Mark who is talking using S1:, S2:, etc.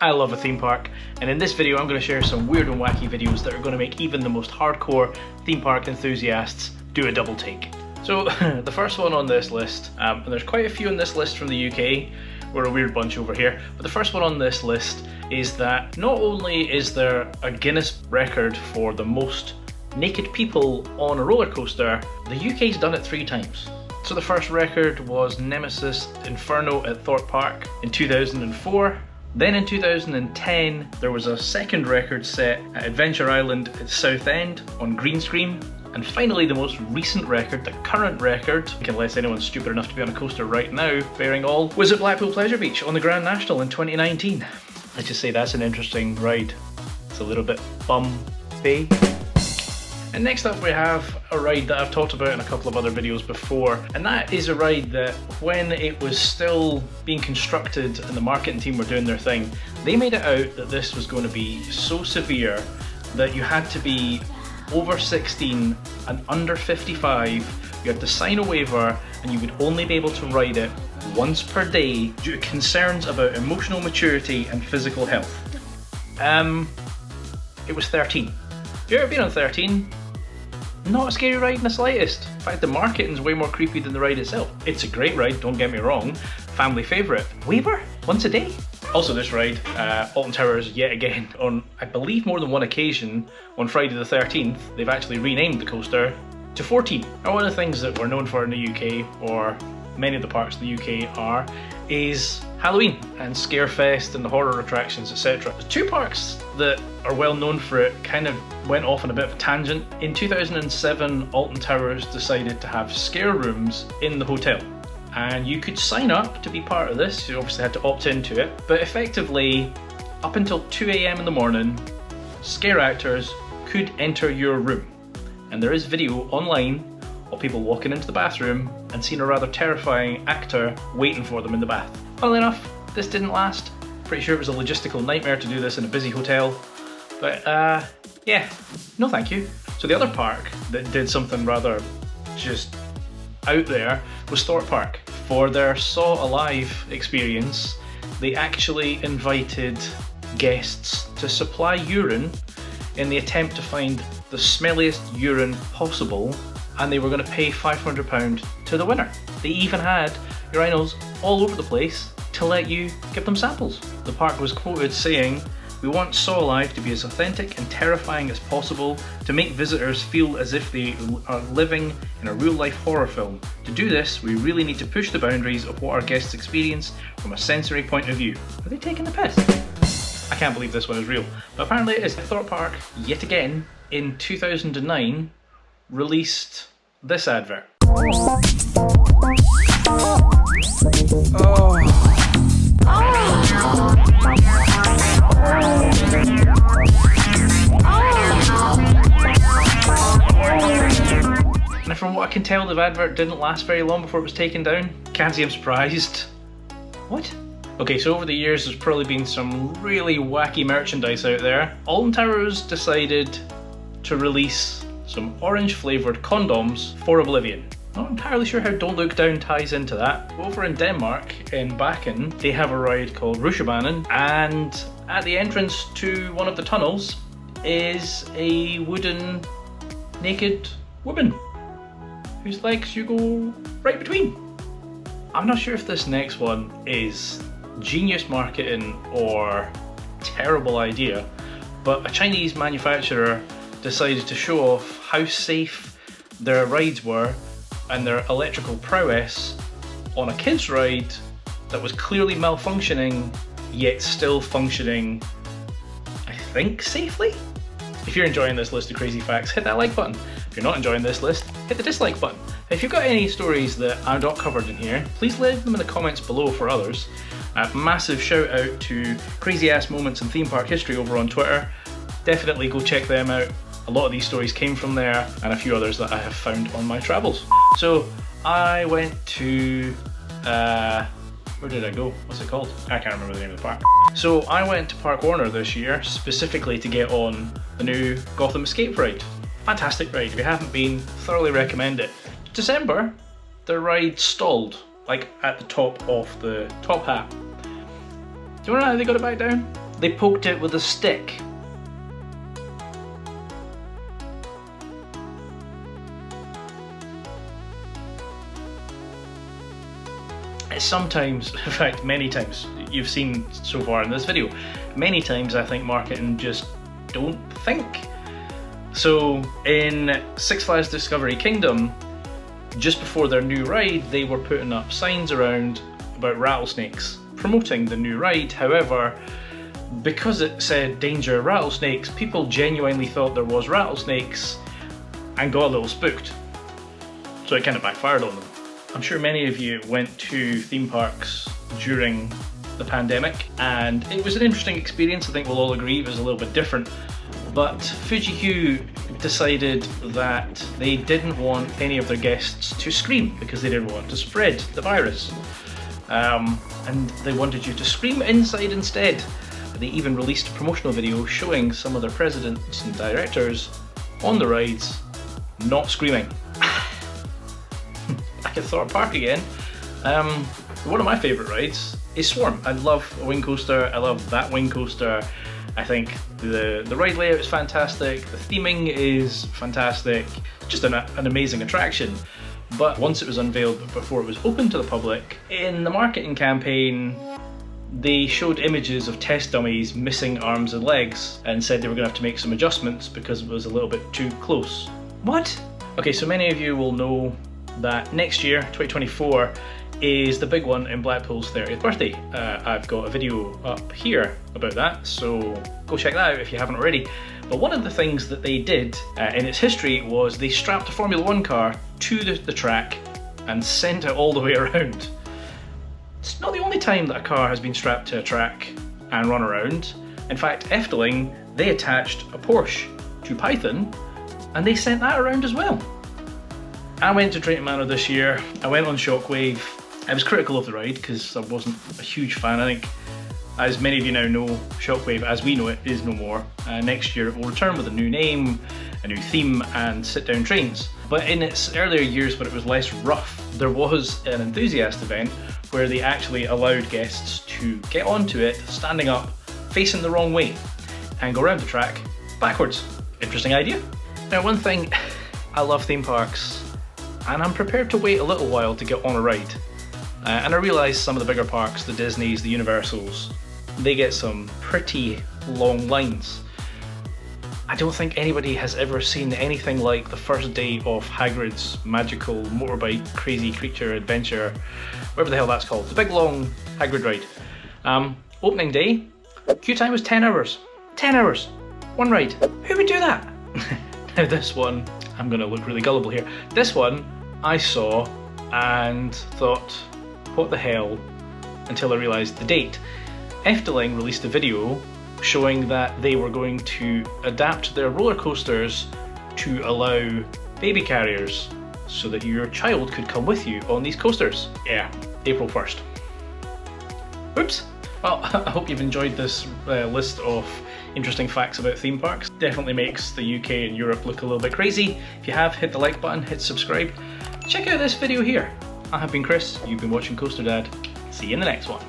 S1: I love a theme park, and in this video I'm going to share some weird and wacky videos that are going to make even the most hardcore theme park enthusiasts do a double take. So the first one on this list, and there's quite a few on this list from the UK, we're a weird bunch over here, but the first one on this list is that not only is there a Guinness record for the most naked people on a roller coaster, the UK's done it 3 times. So the first record was Nemesis Inferno at Thorpe Park in 2004. Then in 2010 there was a second record set at Adventure Island at Southend on green screen. And finally the most recent record, the current record, unless anyone's stupid enough to be on a coaster right now, bearing all, was at Blackpool Pleasure Beach on the Grand National in 2019. Let's just say that's an interesting ride. It's a little bit bumpy. And next up we have a ride that I've talked about in a couple of other videos before, and that is a ride that when it was still being constructed and the marketing team were doing their thing, they made it out that this was going to be so severe that you had to be over 16 and under 55, you had to sign a waiver, and you would only be able to ride it once per day due to concerns about emotional maturity and physical health. It was 13. Have you ever been on 13? Not a scary ride in the slightest. In fact, the marketing's way more creepy than the ride itself. It's a great ride, don't get me wrong. Family favourite. Waiver? Once a day? Also this ride, Alton Towers yet again, on I believe more than one occasion, on Friday the 13th, they've actually renamed the coaster to 14. Now one of the things that we're known for in the UK, or many of the parks in the UK are, is Halloween and Scarefest and the horror attractions, etc. The 2 parks that are well known for it kind of went off on a bit of a tangent. In 2007, Alton Towers decided to have scare rooms in the hotel. And you could sign up to be part of this, you obviously had to opt into it, but effectively, up until 2 AM in the morning, scare actors could enter your room. And there is video online of people walking into the bathroom and seeing a rather terrifying actor waiting for them in the bath. Funnily enough, this didn't last. Pretty sure it was a logistical nightmare to do this in a busy hotel. But yeah, no thank you. So the other park that did something rather just out there was Thorpe Park. For their Saw Alive experience, they actually invited guests to supply urine in the attempt to find the smelliest urine possible, and they were going to pay £500 to the winner. They even had urinals all over the place to let you give them samples. The park was quoted saying, "We want Saw Alive to be as authentic and terrifying as possible, to make visitors feel as if they are living in a real-life horror film. To do this, we really need to push the boundaries of what our guests experience from a sensory point of view." Are they taking the piss? I can't believe this one is real, but apparently it is. Thorpe Park, yet again, in 2009, released this advert. Now from what I can tell, the advert didn't last very long before it was taken down. Can't say I'm surprised. What? Okay, so over the years there's probably been some really wacky merchandise out there. Alton Towers decided to release some orange flavoured condoms for Oblivion. Not entirely sure how Don't Look Down ties into that. Over in Denmark, in Bakken, they have a ride called Rusjebanen, and at the entrance to one of the tunnels is a wooden naked woman whose legs you go right between. I'm not sure if this next one is genius marketing or terrible idea, but a Chinese manufacturer decided to show off how safe their rides were and their electrical prowess on a kids ride that was clearly malfunctioning yet still functioning, I think, safely? If you're enjoying this list of crazy facts, hit that like button. If you're not enjoying this list, hit the dislike button. If you've got any stories that are not covered in here, please leave them in the comments below for others. Massive shout out to Crazy Ass Moments in Theme Park History over on Twitter. Definitely go check them out. A lot of these stories came from there, and a few others that I have found on my travels. So I went to, where did I go? What's it called? I can't remember the name of the park. So I went to Park Warner this year, specifically to get on the new Gotham Escape ride. Fantastic ride. If you haven't been, thoroughly recommend it. December, the ride stalled, like at the top of the top hat. Do you wanna know how they got it back down? They poked it with a stick. Sometimes, in fact many times, you've seen so far in this video, many times I think marketing just don't think. So in Six Flags Discovery Kingdom, just before their new ride, they were putting up signs around about rattlesnakes, promoting the new ride. However, because it said danger rattlesnakes, people genuinely thought there was rattlesnakes and got a little spooked. So it kind of backfired on them. I'm sure many of you went to theme parks during the pandemic, and it was an interesting experience. I think we'll all agree it was a little bit different. But Fuji-Q decided that they didn't want any of their guests to scream because they didn't want to spread the virus. And they wanted you to scream inside instead. They even released a promotional video showing some of their presidents and directors on the rides not screaming. Back at Thorpe Park again. One of my favourite rides is Swarm. I love a wing coaster. I love that wing coaster. I think the ride layout is fantastic. The theming is fantastic. Just an amazing attraction. But once it was unveiled, but before it was open to the public, in the marketing campaign, they showed images of test dummies missing arms and legs and said they were going to have to make some adjustments because it was a little bit too close. What? Okay, so many of you will know that next year, 2024, is the big one in Blackpool's 30th birthday. I've got a video up here about that, so go check that out if you haven't already. But one of the things that they did in its history was they strapped a Formula 1 car to the track and sent it all the way around. It's not the only time that a car has been strapped to a track and run around. In fact, Efteling, they attached a Porsche to Python and they sent that around as well. I went to Drayton Manor this year. I went on Shockwave. I was critical of the ride because I wasn't a huge fan. I think, as many of you now know, Shockwave as we know it is no more. Next year it will return with a new name, a new theme and sit-down trains. But in its earlier years when it was less rough, there was an enthusiast event where they actually allowed guests to get onto it, standing up, facing the wrong way, and go around the track backwards. Interesting idea. Now one thing, I love theme parks, and I'm prepared to wait a little while to get on a ride. And I realise some of the bigger parks, the Disneys, the Universals, they get some pretty long lines. I don't think anybody has ever seen anything like the first day of Hagrid's magical motorbike crazy creature adventure, whatever the hell that's called, the big long Hagrid ride. Opening day, queue time was 10 hours. 10 hours, one ride. Who would do that? Now this one, I'm gonna look really gullible here. This one I saw and thought, what the hell, until I realised the date. Efteling released a video showing that they were going to adapt their roller coasters to allow baby carriers so that your child could come with you on these coasters. Yeah, April 1st. Oops. Well, I hope you've enjoyed this list of interesting facts about theme parks. Definitely makes the UK and Europe look a little bit crazy. If you have, hit the like button, hit subscribe. Check out this video here. I have been Chris, you've been watching Coaster Dad. See you in the next one.